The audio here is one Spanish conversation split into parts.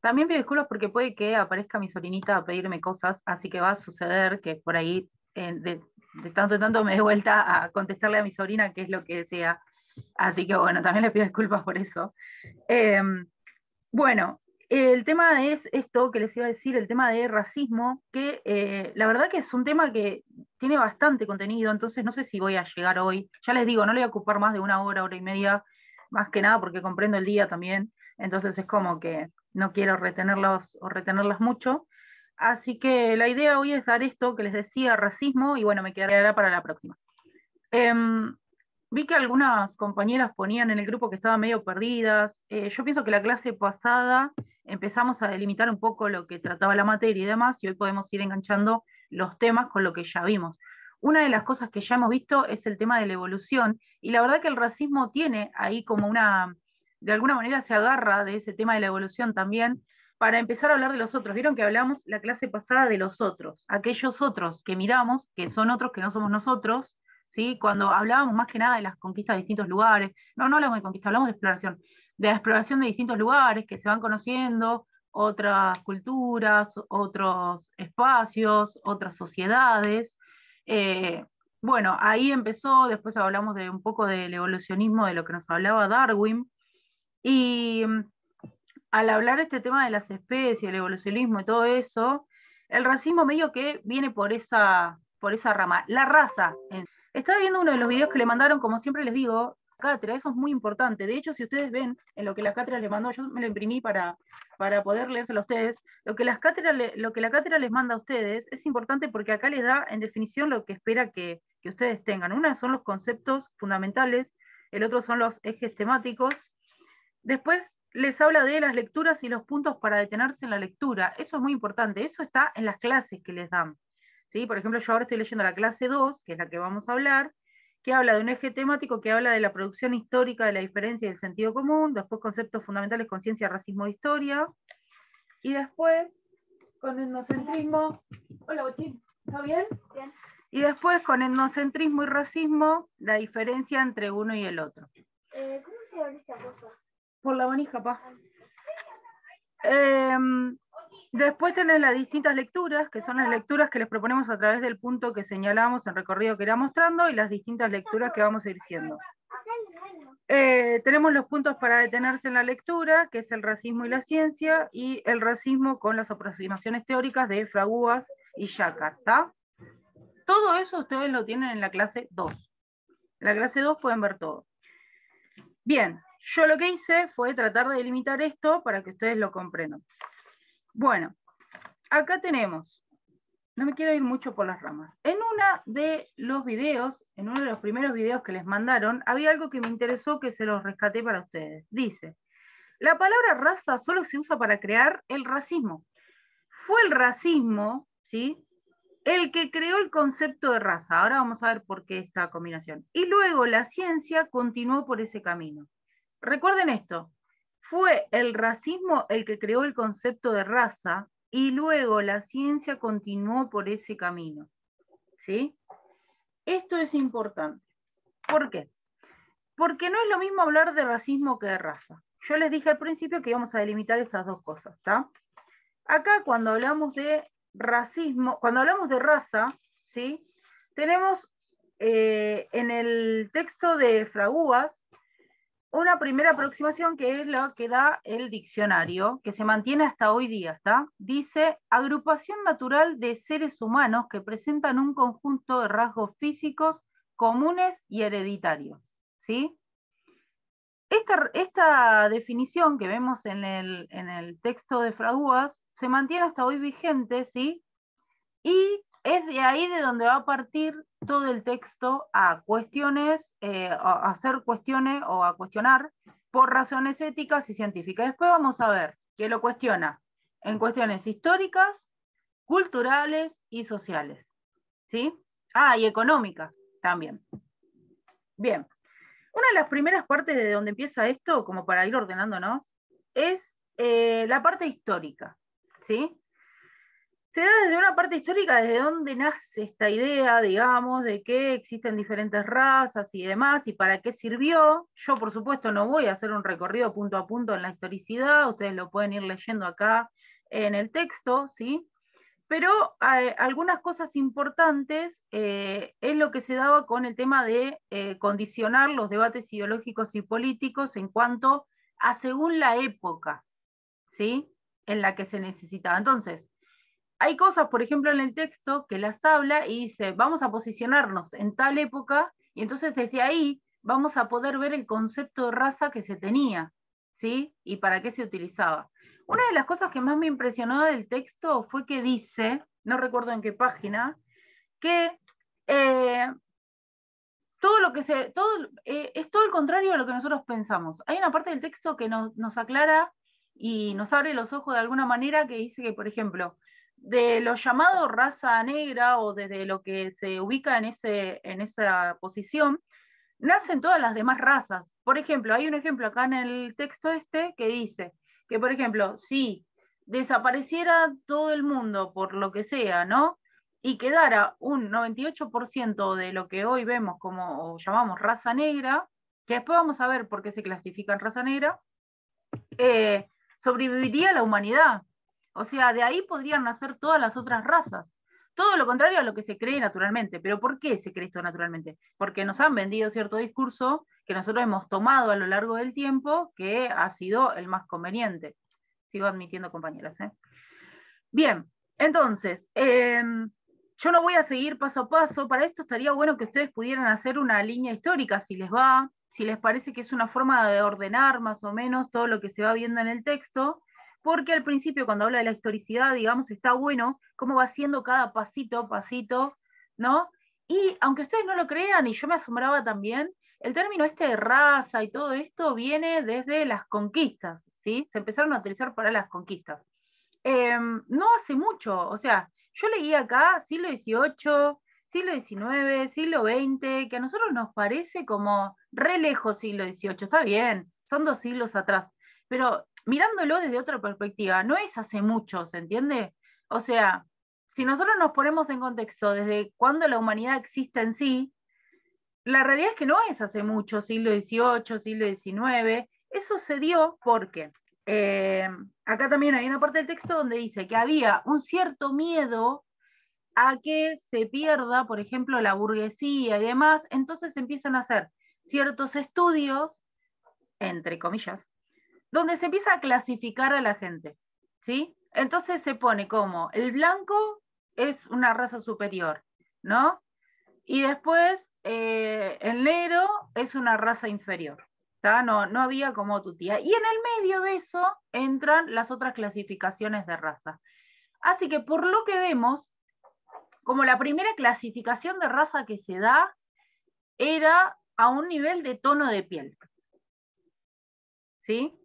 También pido disculpas porque puede que aparezca mi sobrinita a pedirme cosas, así que va a suceder que por ahí de tanto en tanto me dé vuelta a contestarle a mi sobrina qué es lo que desea. Así que bueno, también le pido disculpas por eso. Eh, bueno, el tema es esto que les iba a decir, el tema de racismo, que la verdad que es un tema que tiene bastante contenido, entonces no sé si voy a llegar hoy. Ya les digo, no le voy a ocupar más de una hora, hora y media, más que nada porque comprendo el día también, entonces es como que no quiero retenerlos o retenerlas mucho. Así que la idea hoy es dar esto que les decía, racismo, y bueno, me quedará para la próxima. Em, Vi que algunas compañeras ponían en el grupo que estaban medio perdidas. Yo pienso que la clase pasada empezamos a delimitar un poco lo que trataba la materia y demás, y hoy podemos ir enganchando los temas con lo que ya vimos. Una de las cosas que ya hemos visto es el tema de la evolución, y la verdad que el racismo tiene ahí como de alguna manera se agarra de ese tema de la evolución también, para empezar a hablar de los otros. Vieron que hablamos la clase pasada de los otros, aquellos otros que miramos, que son otros que no somos nosotros, ¿sí? Cuando hablábamos más que nada de las conquistas de distintos lugares, no hablamos de conquista, hablamos de exploración, de la exploración de distintos lugares que se van conociendo, otras culturas, otros espacios, otras sociedades. Eh, bueno, ahí empezó, después hablamos de un poco del evolucionismo, de lo que nos hablaba Darwin, y al hablar de este tema de las especies, el evolucionismo y todo eso, el racismo medio que viene por esa rama. La raza. Estaba viendo uno de los videos que le mandaron, como siempre les digo, cátedra, eso es muy importante. De hecho, si ustedes ven en lo que la cátedra les mandó, yo me lo imprimí para poder leérselo a ustedes, lo que la cátedra les manda a ustedes es importante porque acá les da en definición lo que espera que ustedes tengan. Una son los conceptos fundamentales, el otro son los ejes temáticos. Después les habla de las lecturas y los puntos para detenerse en la lectura. Eso es muy importante, eso está en las clases que les dan. ¿Sí? Por ejemplo, yo ahora estoy leyendo la clase 2, que es la que vamos a hablar, que habla de un eje temático que habla de la producción histórica, de la diferencia y del sentido común, después conceptos fundamentales, conciencia, racismo e historia, y después con etnocentrismo. Hola, Bochín, ¿está bien? Bien. Y después con etnocentrismo y racismo, la diferencia entre uno y el otro. ¿Cómo se abre esta cosa? Por la manija, pa. Después tenés las distintas lecturas, que son las lecturas que les proponemos a través del punto que señalamos en el recorrido que irá mostrando, y las distintas lecturas que vamos a ir siendo. Tenemos los puntos para detenerse en la lectura, que es el racismo y la ciencia, y el racismo con las aproximaciones teóricas de Fraguas y Jacquard, ¿tá? Todo eso ustedes lo tienen en la clase 2. En la clase 2 pueden ver todo. Bien, yo lo que hice fue tratar de delimitar esto para que ustedes lo comprendan. Bueno, acá tenemos, no me quiero ir mucho por las ramas. En uno de los videos, en uno de los primeros videos que les mandaron, había algo que me interesó que se los rescaté para ustedes. Dice, la palabra raza solo se usa para crear el racismo. Fue el racismo, ¿sí?, el que creó el concepto de raza. Ahora vamos a ver por qué esta combinación. Y luego la ciencia continuó por ese camino. Recuerden esto, fue el racismo el que creó el concepto de raza y luego la ciencia continuó por ese camino. ¿Sí? Esto es importante. ¿Por qué? Porque no es lo mismo hablar de racismo que de raza. Yo les dije al principio que íbamos a delimitar estas dos cosas, ¿está? Acá cuando hablamos de racismo, cuando hablamos de raza, ¿sí?, tenemos en el texto de Fraguas una primera aproximación que es la que da el diccionario, que se mantiene hasta hoy día, ¿está? Dice, agrupación natural de seres humanos que presentan un conjunto de rasgos físicos comunes y hereditarios, ¿sí? Esta definición que vemos en el texto de Fraguas se mantiene hasta hoy vigente, ¿sí? Y es de ahí de donde va a partir todo el texto a cuestiones, a hacer cuestiones o a cuestionar por razones éticas y científicas. Después vamos a ver que lo cuestiona en cuestiones históricas, culturales y sociales, ¿sí? Ah, y económicas también. Bien. Una de las primeras partes de donde empieza esto, como para ir ordenándonos, es la parte histórica, ¿sí? se da desde una parte histórica, desde donde nace esta idea, digamos, de que existen diferentes razas y demás, y para qué sirvió. Yo, por supuesto, no voy a hacer un recorrido punto a punto en la historicidad, ustedes lo pueden ir leyendo acá en el texto, ¿sí? Pero algunas cosas importantes es lo que se daba con el tema de condicionar los debates ideológicos y políticos en cuanto a según la época, ¿sí? En la que se necesitaba. Entonces, hay cosas, por ejemplo, en el texto que las habla y dice, vamos a posicionarnos en tal época, y entonces desde ahí vamos a poder ver el concepto de raza que se tenía, ¿sí? Y para qué se utilizaba. Una de las cosas que más me impresionó del texto fue que dice, no recuerdo en qué página, que todo lo que se, todo, es todo el contrario de lo que nosotros pensamos. Hay una parte del texto que nos aclara y nos abre los ojos de alguna manera que dice que, por ejemplo, de lo llamado raza negra o desde lo que se ubica en esa posición, nacen todas las demás razas. Por ejemplo, hay un ejemplo acá en el texto este que dice que, por ejemplo, si desapareciera todo el mundo por lo que sea, ¿no? Y quedara un 98% de lo que hoy vemos como o llamamos raza negra, que después vamos a ver por qué se clasifica en raza negra, sobreviviría la humanidad. O sea, de ahí podrían nacer todas las otras razas. Todo lo contrario a lo que se cree naturalmente. ¿Pero por qué se cree esto naturalmente? Porque nos han vendido cierto discurso que nosotros hemos tomado a lo largo del tiempo que ha sido el más conveniente. Sigo admitiendo, compañeras. Bien, entonces, yo no voy a seguir paso a paso. Para esto estaría bueno que ustedes pudieran hacer una línea histórica, si les va, si les parece que es una forma de ordenar más o menos todo lo que se va viendo en el texto, porque al principio cuando habla de la historicidad, digamos, está bueno cómo va haciendo cada pasito, pasito, ¿no? Y aunque ustedes no lo crean, y yo me asombraba también, el término este de raza y todo esto viene desde las conquistas, ¿sí? Se empezaron a utilizar para las conquistas. No hace mucho, o sea, yo leí acá siglo XVIII, siglo XIX, siglo XX, que a nosotros nos parece como re lejos siglo XVIII, está bien, son 2 siglos atrás, pero mirándolo desde otra perspectiva, no es hace mucho, ¿se entiende? O sea, si nosotros nos ponemos en contexto desde cuándo la humanidad existe en sí, la realidad es que no es hace mucho, siglo XVIII, siglo XIX, eso se dio porque acá también hay una parte del texto donde dice que había un cierto miedo a que se pierda, por ejemplo, la burguesía y demás, entonces empiezan a hacer ciertos estudios, entre comillas, donde se empieza a clasificar a la gente, ¿sí? Entonces se pone como el blanco es una raza superior, ¿no? Y después el negro es una raza inferior. No, no había como tutía. Y en el medio de eso entran las otras clasificaciones de raza. Así que por lo que vemos, como la primera clasificación de raza que se da era a un nivel de tono de piel. ¿Sí?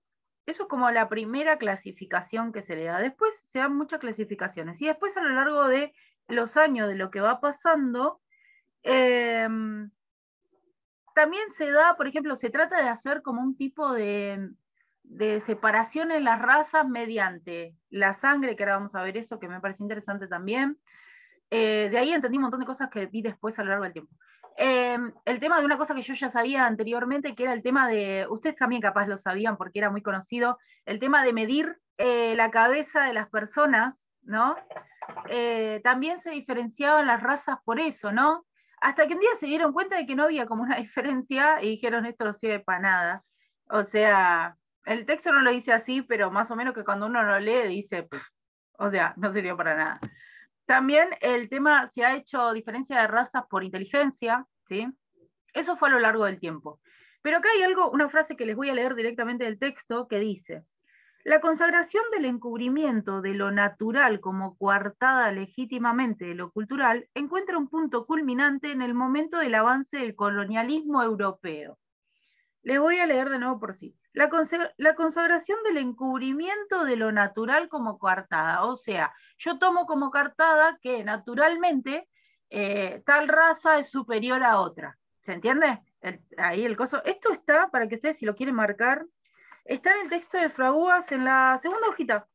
Eso es como la primera clasificación que se le da. Después se dan muchas clasificaciones. Y después a lo largo de los años de lo que va pasando, también se da, por ejemplo, se trata de hacer como un tipo de separación en las razas mediante la sangre, que ahora vamos a ver eso, que me parece interesante también. De ahí entendí un montón de cosas que vi después a lo largo del tiempo. El tema de una cosa que yo ya sabía anteriormente, que era el tema de, ustedes también capaz lo sabían porque era muy conocido, el tema de medir la cabeza de las personas, ¿no? También se diferenciaban las razas por eso, ¿no? Hasta que un día se dieron cuenta de que no había como una diferencia y dijeron esto no sirve para nada. O sea, el texto no lo dice así, pero más o menos que cuando uno lo lee dice, pues, o sea, no sirvió para nada. También el tema, se ha hecho diferencia de razas por inteligencia, ¿sí? Eso fue a lo largo del tiempo. Pero acá hay algo, una frase que les voy a leer directamente del texto que dice: la consagración del encubrimiento de lo natural como coartada legítimamente de lo cultural encuentra un punto culminante en el momento del avance del colonialismo europeo. Les voy a leer de nuevo por sí. La consagración del encubrimiento de lo natural como coartada. O sea, yo tomo como coartada que naturalmente tal raza es superior a otra. ¿Se entiende? Ahí el coso. Esto está, para que ustedes si lo quieren marcar, está en el texto de Fraguas en la segunda hojita.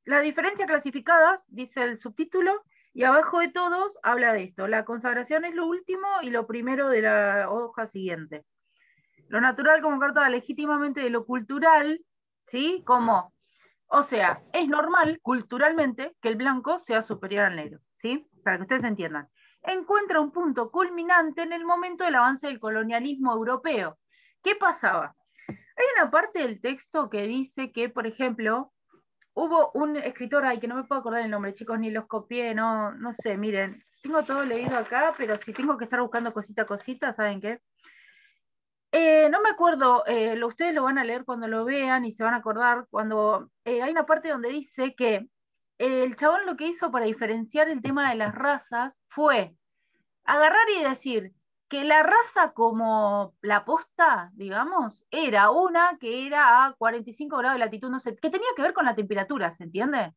las diferencias clasificadas, dice el subtítulo, y abajo de todos habla de esto. La consagración es lo último y lo primero de la hoja siguiente. Lo natural como carta legítimamente de lo cultural, ¿sí? Como, o sea, es normal culturalmente que el blanco sea superior al negro, ¿sí? Para que ustedes entiendan. Encuentra un punto culminante en el momento del avance del colonialismo europeo. ¿Qué pasaba? Hay una parte del texto que dice que, por ejemplo, hubo un escritor, ay, que no me puedo acordar el nombre, chicos, ni los copié, no sé, miren, tengo todo leído acá, pero si tengo que estar buscando cosita a cosita, ¿saben qué? No me acuerdo, ustedes lo van a leer cuando lo vean y se van a acordar, cuando hay una parte donde dice que el chabón lo que hizo para diferenciar el tema de las razas fue agarrar y decir que la raza como la posta, digamos, era una que era a 45 grados de latitud, no sé, que tenía que ver con la temperatura, ¿se entiende?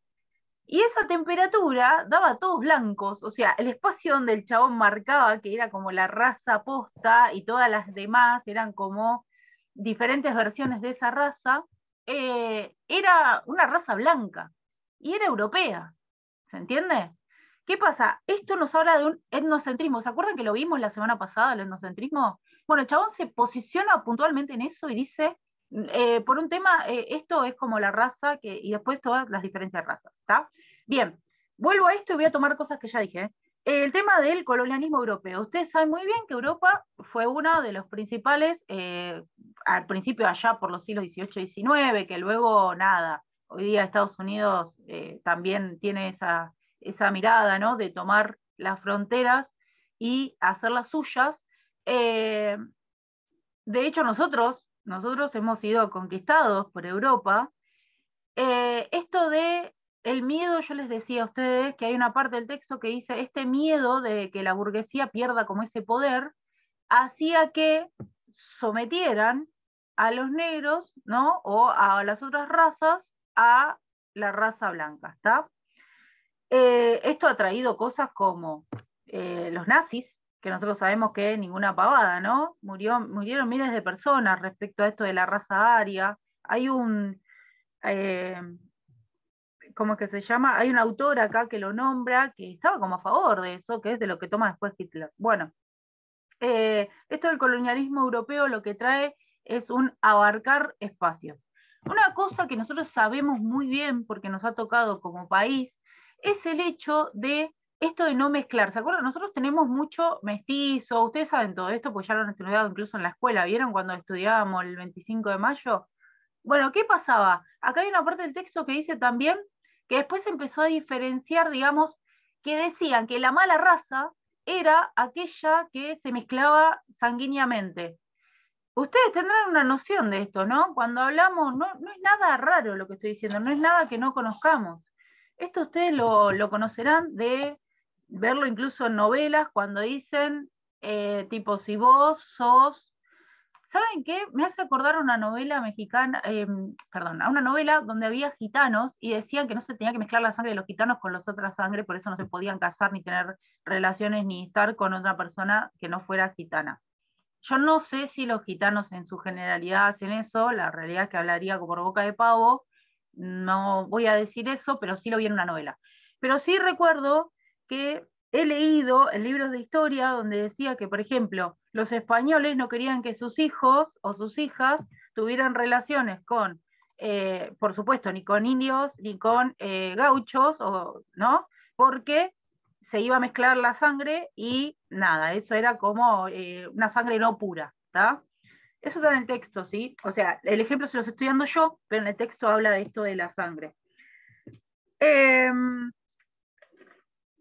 Y esa temperatura daba todos blancos, o sea, el espacio donde el chabón marcaba que era como la raza posta y todas las demás eran como diferentes versiones de esa raza, era una raza blanca y era europea, ¿se entiende? ¿Qué pasa? Esto nos habla de un etnocentrismo. ¿Se acuerdan que lo vimos la semana pasada, el etnocentrismo? Bueno, el chabón se posiciona puntualmente en eso y dice, por un tema, esto es como la raza y después todas las diferencias de razas, ¿está? Bien, vuelvo a esto y voy a tomar cosas que ya dije. El tema del colonialismo europeo. Ustedes saben muy bien que Europa fue uno de los principales, al principio allá por los siglos XVIII y XIX, que luego nada, hoy día Estados Unidos también tiene esa mirada, ¿no? De tomar las fronteras y hacerlas suyas. Eh, de hecho, nosotros hemos sido conquistados por Europa. Esto de el miedo, yo les decía a ustedes que hay una parte del texto que dice, este miedo de que la burguesía pierda como ese poder, hacía que sometieran a los negros, ¿no? O a las otras razas a la raza blanca, ¿está? Esto ha traído cosas como los nazis, que nosotros sabemos que ninguna pavada, ¿no? Murieron miles de personas respecto a esto de la raza aria. Hay eh, ¿cómo es que se llama? Hay un autor acá que lo nombra, que estaba como a favor de eso, que es de lo que toma después Hitler. Bueno, esto del colonialismo europeo lo que trae es un abarcar espacios. Una cosa que nosotros sabemos muy bien, porque nos ha tocado como país, es el hecho de esto de no mezclar. ¿Se acuerdan? Nosotros tenemos mucho mestizo, ustedes saben todo esto, porque ya lo han estudiado incluso en la escuela, ¿vieron cuando estudiábamos el 25 de mayo? Bueno, ¿qué pasaba? Acá hay una parte del texto que dice también que después se empezó a diferenciar, digamos, que decían que la mala raza era aquella que se mezclaba sanguíneamente. Ustedes tendrán una noción de esto, ¿no? Cuando hablamos, no es nada raro lo que estoy diciendo, no es nada que no conozcamos. Esto ustedes lo conocerán de verlo incluso en novelas, cuando dicen, tipo, si vos sos. ¿Saben qué? Me hace acordar a una novela mexicana, perdón, a una novela donde había gitanos y decían que no se tenía que mezclar la sangre de los gitanos con las otras sangre, por eso no se podían casar ni tener relaciones ni estar con otra persona que no fuera gitana. Yo no sé si los gitanos en su generalidad hacen eso, la realidad es que hablaría por boca de pavo, no voy a decir eso, pero sí lo vi en una novela. Pero sí recuerdo que he leído en libros de historia donde decía que, por ejemplo, los españoles no querían que sus hijos o sus hijas tuvieran relaciones con, por supuesto, ni con indios ni con gauchos, ¿no? Porque se iba a mezclar la sangre y nada, eso era como una sangre no pura, ¿está? Eso está en el texto, ¿sí? O sea, el ejemplo se los estoy dando yo, pero en el texto habla de esto de la sangre. Eh,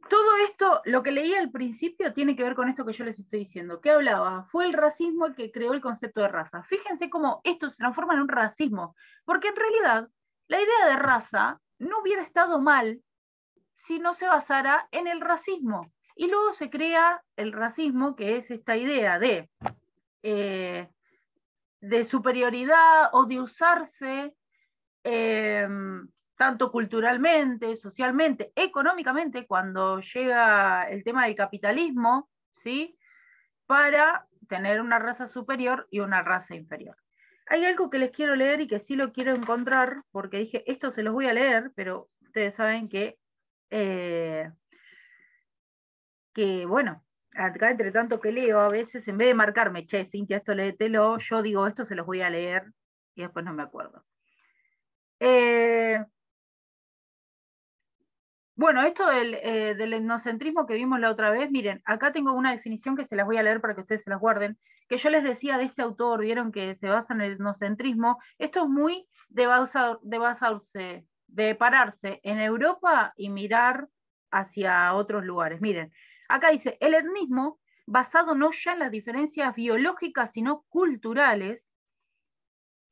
Todo esto, lo que leí al principio, tiene que ver con esto que yo les estoy diciendo. ¿Qué hablaba? Fue el racismo el que creó el concepto de raza. Fíjense cómo esto se transforma en un racismo, porque en realidad la idea de raza no hubiera estado mal si no se basara en el racismo. Y luego se crea el racismo, que es esta idea eh, de superioridad o de usarse eh, tanto culturalmente, socialmente, económicamente, cuando llega el tema del capitalismo, ¿sí? Para tener una raza superior y una raza inferior. Hay algo que les quiero leer y que sí lo quiero encontrar, porque dije, esto se los voy a leer, pero ustedes saben que bueno, acá entre tanto que leo, a veces en vez de marcarme, che, Cintia, esto léetelo, yo digo, esto se los voy a leer y después no me acuerdo. Bueno, esto del etnocentrismo que vimos la otra vez, miren, acá tengo una definición que se las voy a leer para que ustedes se las guarden, que yo les decía de este autor, vieron que se basa en el etnocentrismo, esto es muy de pararse en Europa y mirar hacia otros lugares. Miren, acá dice, el etnismo, basado no ya en las diferencias biológicas, sino culturales,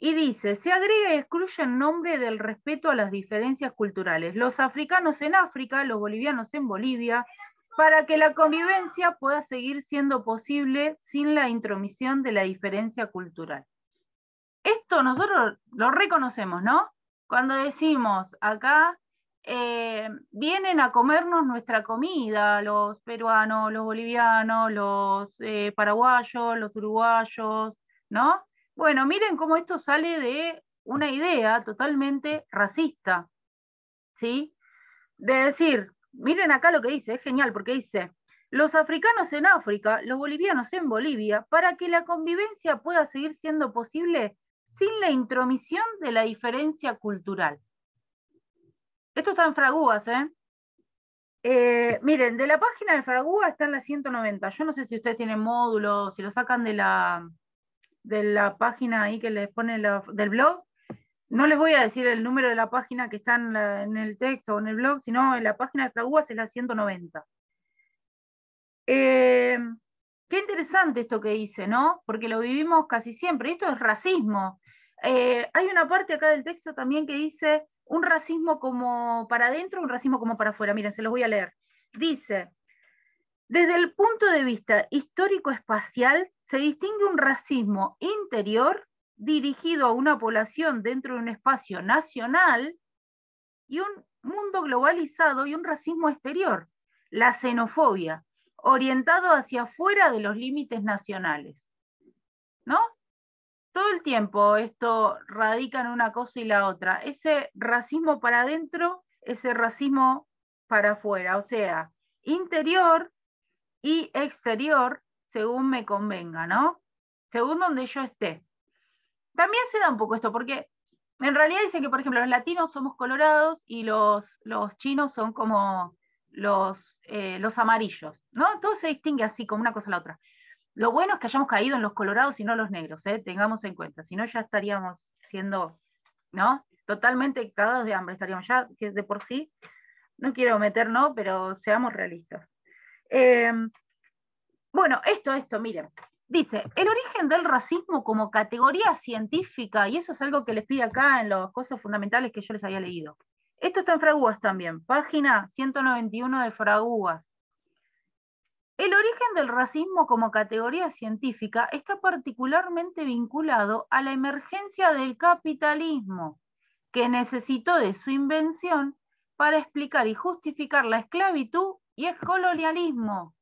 y dice, se agrega y excluye en nombre del respeto a las diferencias culturales, los africanos en África, los bolivianos en Bolivia, para que la convivencia pueda seguir siendo posible sin la intromisión de la diferencia cultural. Esto nosotros lo reconocemos, ¿no? Cuando decimos acá, vienen a comernos nuestra comida, los peruanos, los bolivianos, los paraguayos, los uruguayos, ¿no? Bueno, miren cómo esto sale de una idea totalmente racista, ¿sí? De decir, miren acá lo que dice, es genial, porque dice, los africanos en África, los bolivianos en Bolivia, para que la convivencia pueda seguir siendo posible sin la intromisión de la diferencia cultural. Esto está en Fraguas, ¿eh? Miren, de la página de Fraguas está en la 190. Yo no sé si ustedes tienen módulos, si lo sacan de la página ahí que les pone del blog. No les voy a decir el número de la página que está en el texto o en el blog, sino en la página de Fraguas es la 190. Qué interesante esto que dice, ¿no? Porque lo vivimos casi siempre. Esto es racismo. Hay una parte acá del texto también que dice un racismo como para adentro, un racismo como para afuera. Miren, se los voy a leer. Dice, desde el punto de vista histórico-espacial, se distingue un racismo interior dirigido a una población dentro de un espacio nacional y un mundo globalizado y un racismo exterior, la xenofobia, orientado hacia afuera de los límites nacionales. ¿No? Todo el tiempo esto radica en una cosa y la otra. Ese racismo para adentro, ese racismo para afuera, o sea, interior y exterior, según me convenga, ¿no? Según donde yo esté. También se da un poco esto, porque en realidad dice que, por ejemplo, los latinos somos colorados y los chinos son como los amarillos, ¿no? Todo se distingue así, como una cosa a la otra. Lo bueno es que hayamos caído en los colorados y no los negros, tengamos en cuenta, si no ya estaríamos siendo, ¿no? Totalmente cagados de hambre estaríamos ya, que de por sí, no quiero meter, ¿no? Pero seamos realistas. Bueno, esto, miren. Dice, el origen del racismo como categoría científica, y eso es algo que les pide acá en los cosas fundamentales que yo les había leído. Esto está en Fraguas también, página 191 de Fraguas. El origen del racismo como categoría científica está particularmente vinculado a la emergencia del capitalismo, que necesitó de su invención para explicar y justificar la esclavitud y el colonialismo.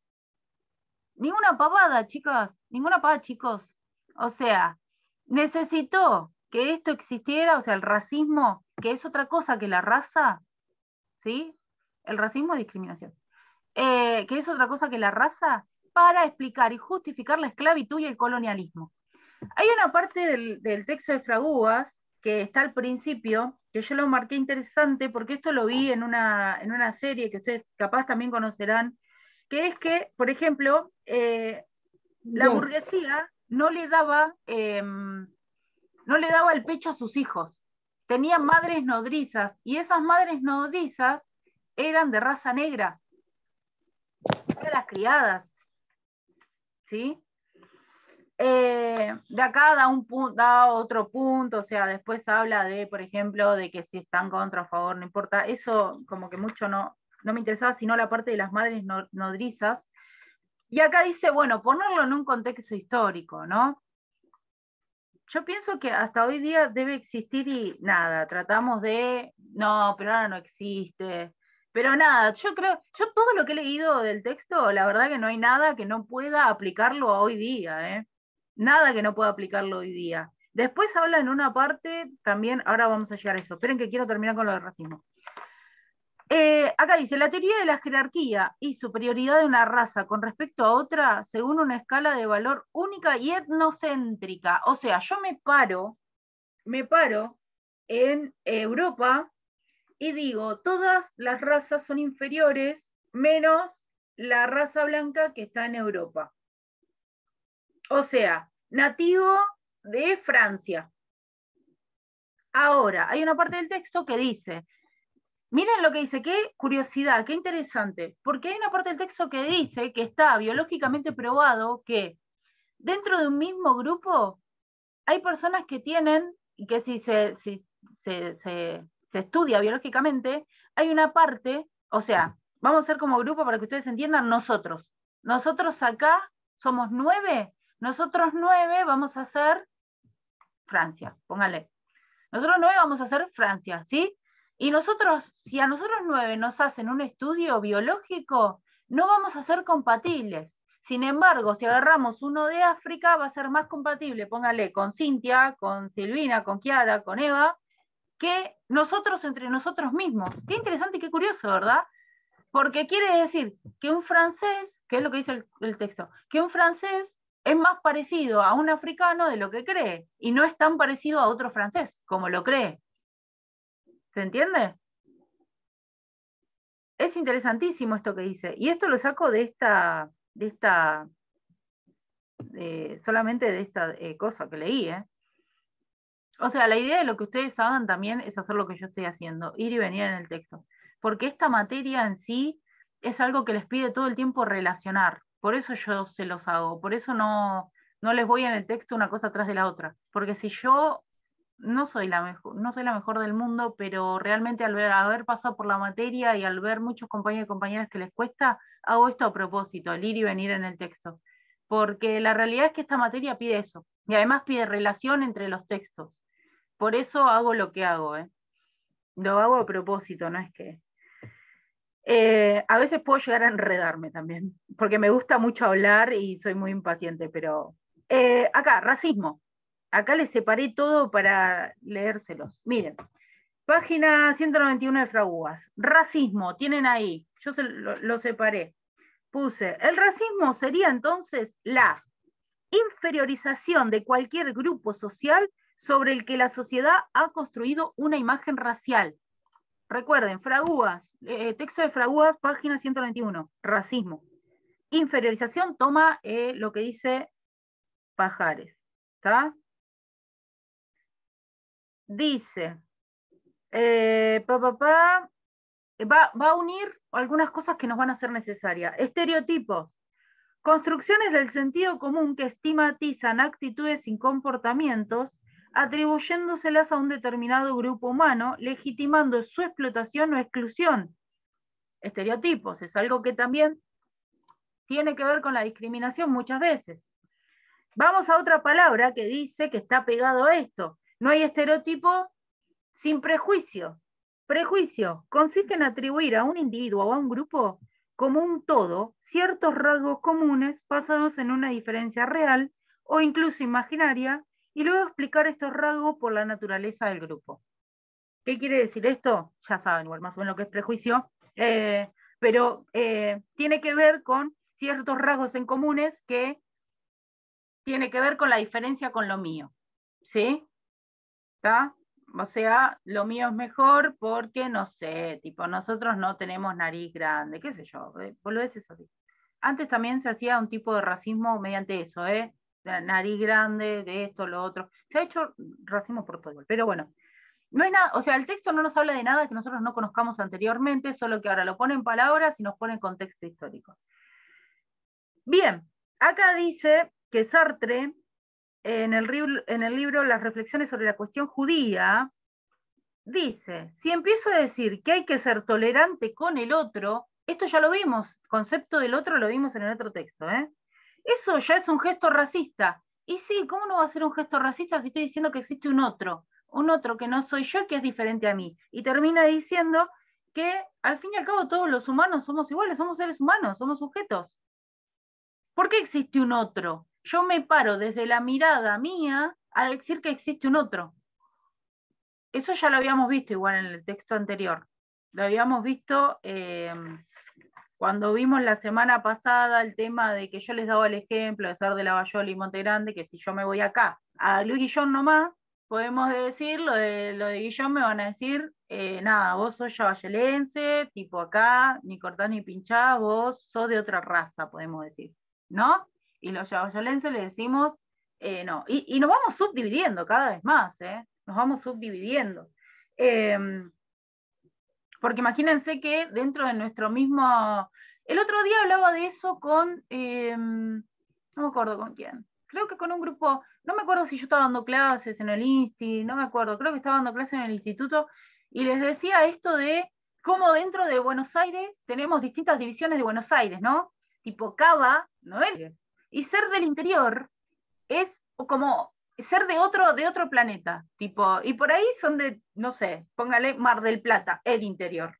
Ninguna pavada, chicas, ninguna pavada, chicos. O sea, necesitó que esto existiera, o sea, el racismo, que es otra cosa que la raza, ¿sí? El racismo es discriminación. Que es otra cosa que la raza, para explicar y justificar la esclavitud y el colonialismo. Hay una parte del texto de Fraguas que está al principio, que yo lo marqué interesante, porque esto lo vi en una serie que ustedes capaz también conocerán, que es que, por ejemplo, la burguesía no le daba el pecho a sus hijos. Tenían madres nodrizas, y esas madres nodrizas eran de raza negra, eran las criadas, ¿sí? De acá da otro punto, o sea, después habla de, por ejemplo, de que si están contra o a favor, no importa, eso como que mucho no me interesaba, sino la parte de las madres nodrizas. Y acá dice, bueno, ponerlo en un contexto histórico, ¿no? Yo pienso que hasta hoy día debe existir y nada, tratamos de, no, pero ahora no existe. Pero nada, yo todo lo que he leído del texto, la verdad que no hay nada que no pueda aplicarlo a hoy día, ¿eh? Nada que no pueda aplicarlo hoy día. Después habla en una parte, también, ahora vamos a llegar a eso. Esperen que quiero terminar con lo del racismo. Acá dice, la teoría de la jerarquía y superioridad de una raza con respecto a otra según una escala de valor única y etnocéntrica. O sea, yo me paro en Europa y digo, todas las razas son inferiores menos la raza blanca que está en Europa. O sea, nativo de Francia. Ahora, hay una parte del texto que dice, miren lo que dice, qué curiosidad, qué interesante, porque hay una parte del texto que dice que está biológicamente probado que dentro de un mismo grupo hay personas que tienen, y que si se estudia biológicamente, hay una parte, o sea, vamos a ser como grupo para que ustedes entiendan, nosotros acá somos 9, nosotros 9 vamos a ser Francia, póngale. Nosotros 9 vamos a hacer Francia, ¿sí? Y nosotros, si a nosotros 9 nos hacen un estudio biológico, no vamos a ser compatibles. Sin embargo, si agarramos uno de África, va a ser más compatible, póngale, con Cintia, con Silvina, con Kiara, con Eva, que nosotros entre nosotros mismos. Qué interesante y qué curioso, ¿verdad? Porque quiere decir que un francés, que es lo que dice el texto, que un francés es más parecido a un africano de lo que cree, y no es tan parecido a otro francés como lo cree. ¿Se entiende? Es interesantísimo esto que dice. Y esto lo saco solamente de esta cosa que leí. O sea, la idea de lo que ustedes hagan también es hacer lo que yo estoy haciendo, ir y venir en el texto. Porque esta materia en sí es algo que les pide todo el tiempo relacionar. Por eso yo se los hago. Por eso no les voy en el texto una cosa atrás de la otra. Porque si yo no soy no soy la mejor del mundo, pero realmente al haber pasado por la materia y al ver muchos compañeros y compañeras que les cuesta, hago esto a propósito, el ir y venir en el texto. Porque la realidad es que esta materia pide eso. Y además pide relación entre los textos. Por eso hago lo que hago, ¿eh? Lo hago a propósito, no es que... a veces puedo llegar a enredarme también, porque me gusta mucho hablar y soy muy impaciente, pero... acá, racismo. Acá les separé todo para leérselos. Miren, página 191 de Fraguas. Racismo, tienen ahí. Yo lo separé. Puse, el racismo sería entonces la inferiorización de cualquier grupo social sobre el que la sociedad ha construido una imagen racial. Recuerden, Fraguas, texto de Fraguas, página 191, racismo. Inferiorización, toma lo que dice Pajares. ¿Está? Dice, va a unir algunas cosas que nos van a ser necesarias. Estereotipos. Construcciones del sentido común que estigmatizan actitudes y comportamientos, atribuyéndoselas a un determinado grupo humano, legitimando su explotación o exclusión. Estereotipos es algo que también tiene que ver con la discriminación muchas veces. Vamos a otra palabra que dice que está pegado a esto. No hay estereotipo sin prejuicio. Prejuicio consiste en atribuir a un individuo o a un grupo como un todo ciertos rasgos comunes basados en una diferencia real o incluso imaginaria y luego explicar estos rasgos por la naturaleza del grupo. ¿Qué quiere decir esto? Ya saben igual más o menos lo que es prejuicio, pero tiene que ver con ciertos rasgos en comunes que tiene que ver con la diferencia con lo mío. ¿Sí? ¿Está? O sea, lo mío es mejor porque, no sé, tipo, nosotros no tenemos nariz grande, qué sé yo, boludeces así. Antes también se hacía un tipo de racismo mediante eso, la nariz grande, de esto, lo otro. Se ha hecho racismo por todo, pero bueno, no hay nada, o sea, el texto no nos habla de nada que nosotros no conozcamos anteriormente, solo que ahora lo pone en palabras y nos pone en contexto histórico. Bien, acá dice que Sartre, en el libro Las reflexiones sobre la cuestión judía, dice, si empiezo a decir que hay que ser tolerante con el otro, esto ya lo vimos, concepto del otro lo vimos en el otro texto, eso ya es un gesto racista. Y sí, ¿cómo no va a ser un gesto racista si estoy diciendo que existe un otro que no soy yo, que es diferente a mí? Y termina diciendo que al fin y al cabo todos los humanos somos iguales, somos seres humanos, somos sujetos. ¿Por qué existe un otro? Yo me paro desde la mirada mía a decir que existe un otro. Eso ya lo habíamos visto igual en el texto anterior. lo habíamos visto cuando vimos la semana pasada el tema de que yo les daba el ejemplo de ser de Lavallol y Monte Grande, que si yo me voy acá a Luis Guillón nomás, podemos decir, lo de Guillón me van a decir, nada, vos sos yavallelense, tipo acá, ni cortás ni pinchás, vos sos de otra raza, podemos decir, ¿no? Y los yavallelenses le decimos, no, y nos vamos subdividiendo cada vez más, nos vamos subdividiendo. Porque imagínense que dentro de nuestro mismo... El otro día hablaba de eso con... no me acuerdo con quién. Creo que con un grupo... No me acuerdo si yo estaba dando clases en el Insti, no me acuerdo. Creo que estaba dando clases en el instituto y les decía esto de cómo dentro de Buenos Aires tenemos distintas divisiones de Buenos Aires, ¿no? Tipo Cava, ¿no es? Y ser del interior es como ser de otro planeta, tipo, y por ahí son de, no sé, póngale Mar del Plata, el interior.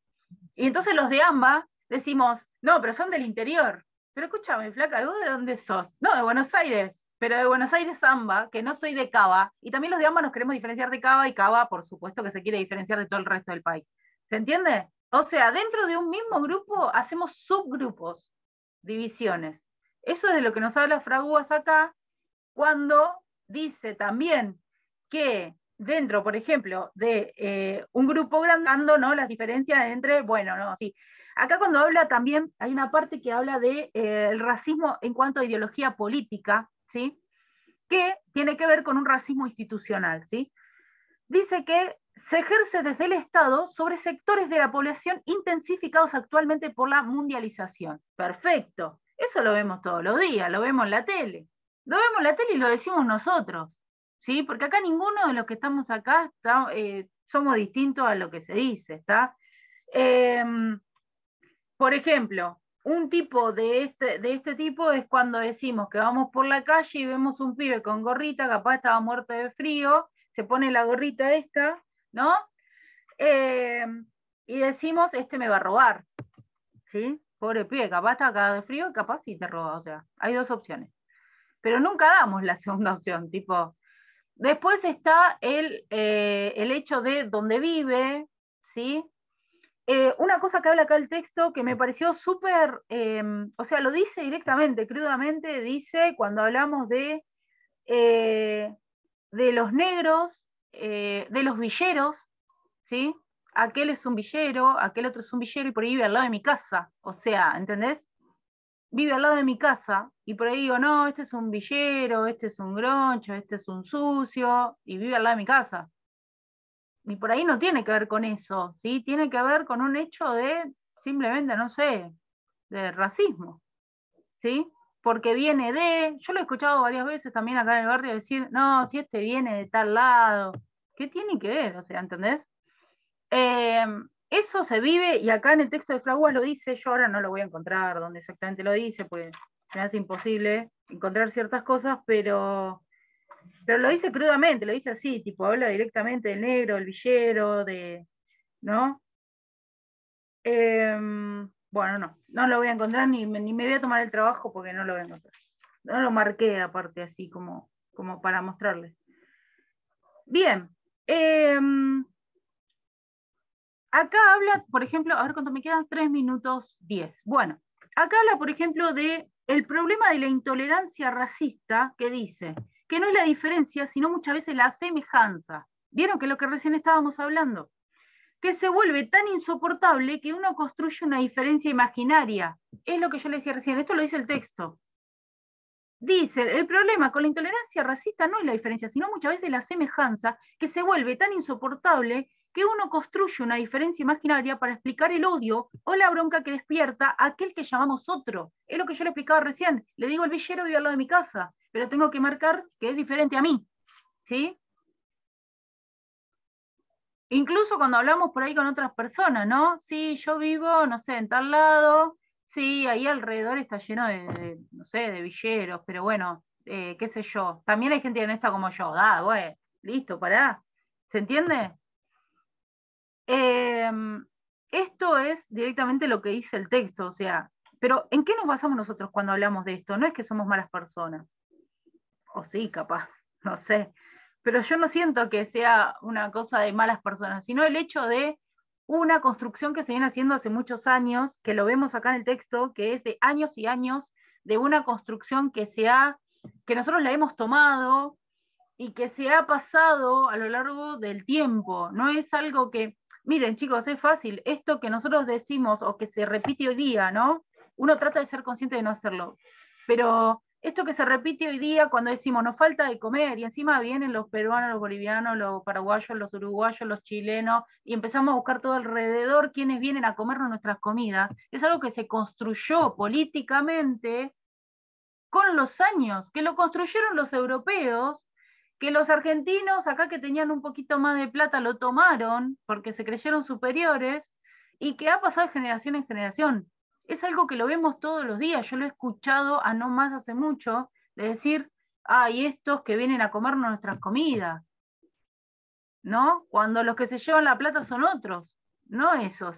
Y entonces los de AMBA decimos, no, pero son del interior. Pero escúchame, flaca, ¿vos de dónde sos? No, de Buenos Aires, pero de Buenos Aires AMBA, que no soy de Cava, y también los de AMBA nos queremos diferenciar de Cava, y Cava, por supuesto, que se quiere diferenciar de todo el resto del país. ¿Se entiende? O sea, dentro de un mismo grupo hacemos subgrupos, divisiones. Eso es de lo que nos habla Fraguas acá, cuando dice también que dentro, por ejemplo, de un grupo grande, ¿no? Las diferencias entre, bueno, no, sí. Acá cuando habla también, hay una parte que habla de el racismo en cuanto a ideología política, ¿sí? Que tiene que ver con un racismo institucional, ¿sí? Dice que se ejerce desde el Estado sobre sectores de la población intensificados actualmente por la mundialización. Perfecto. Eso lo vemos todos los días, lo vemos en la tele. Lo vemos en la tele y lo decimos nosotros, ¿sí? Porque acá ninguno de los que estamos acá somos distintos a lo que se dice, ¿está? Por ejemplo, un tipo de este tipo es cuando decimos que vamos por la calle y vemos un pibe con gorrita, capaz estaba muerto de frío, se pone la gorrita esta, ¿no? Y decimos, este me va a robar, ¿sí? Pobre pibe, capaz está cagado de frío, capaz sí te roba, o sea, hay dos opciones. Pero nunca damos la segunda opción, tipo, después está el hecho de dónde vive, ¿sí? Una cosa que habla acá el texto que me pareció súper, o sea, lo dice directamente, crudamente, dice cuando hablamos de los negros, de los villeros, ¿sí? Aquel es un villero, aquel otro es un villero y por ahí vive al lado de mi casa, o sea, ¿entendés? Vive al lado de mi casa y por ahí digo, no, este es un villero, este es un groncho, este es un sucio y vive al lado de mi casa. Y por ahí no tiene que ver con eso, ¿sí? Tiene que ver con un hecho de, simplemente, no sé, de racismo, ¿sí? Porque viene yo lo he escuchado varias veces también acá en el barrio decir, no, si este viene de tal lado, ¿qué tiene que ver? O sea, ¿entendés? Eso se vive, y acá en el texto de Fraguas lo dice, yo ahora no lo voy a encontrar donde exactamente lo dice, pues se me hace imposible encontrar ciertas cosas, pero lo dice crudamente, lo dice así, tipo, habla directamente del negro, del villero, ¿no? Bueno, no lo voy a encontrar, ni me voy a tomar el trabajo porque no lo voy a encontrar. No lo marqué aparte así como para mostrarles. Bien. Acá habla, por ejemplo, a ver cuánto me quedan, 3 minutos 10. Bueno, acá habla, por ejemplo, de el problema de la intolerancia racista, que dice que no es la diferencia, sino muchas veces la semejanza. ¿Vieron que es lo que recién estábamos hablando? Que se vuelve tan insoportable que uno construye una diferencia imaginaria. Es lo que yo le decía recién, esto lo dice el texto. Dice, el problema con la intolerancia racista no es la diferencia, sino muchas veces la semejanza, que se vuelve tan insoportable que uno construye una diferencia imaginaria para explicar el odio o la bronca que despierta a aquel que llamamos otro. Es lo que yo le explicaba recién. Le digo, el villero vive al lado de mi casa, pero tengo que marcar que es diferente a mí. ¿Sí? Incluso cuando hablamos por ahí con otras personas, ¿no? Sí, yo vivo, no sé, en tal lado, sí, ahí alrededor está lleno no sé, de villeros, pero bueno, qué sé yo. También hay gente honesta como yo, güey, listo, pará. ¿Se entiende? Esto es directamente lo que dice el texto, o sea, pero ¿en qué nos basamos nosotros cuando hablamos de esto? No es que somos malas personas, o sí, capaz, no sé, pero yo no siento que sea una cosa de malas personas, sino el hecho de una construcción que se viene haciendo hace muchos años, que lo vemos acá en el texto, que es de años y años, de una construcción que nosotros la hemos tomado y que se ha pasado a lo largo del tiempo. No es algo que, miren chicos, es fácil, esto que nosotros decimos o que se repite hoy día, ¿no? Uno trata de ser consciente de no hacerlo, pero esto que se repite hoy día cuando decimos nos falta de comer y encima vienen los peruanos, los bolivianos, los paraguayos, los uruguayos, los chilenos y empezamos a buscar todo alrededor quienes vienen a comernos nuestras comidas, es algo que se construyó políticamente con los años, que lo construyeron los europeos, que los argentinos acá que tenían un poquito más de plata lo tomaron porque se creyeron superiores y que ha pasado de generación en generación. Es algo que lo vemos todos los días, yo lo he escuchado a no más hace mucho, de decir, hay estos que vienen a comernos nuestras comidas, ¿no? Cuando los que se llevan la plata son otros, no esos.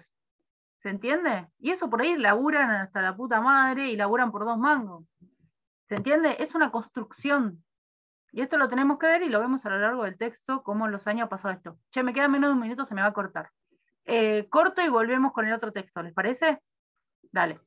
¿Se entiende? Y eso por ahí laburan hasta la puta madre y laburan por 2 mangos. ¿Se entiende? Es una construcción. Y esto lo tenemos que ver y lo vemos a lo largo del texto, cómo en los años ha pasado esto. Che, me queda menos de un minuto, se me va a cortar. Corto y volvemos con el otro texto, ¿les parece? Dale.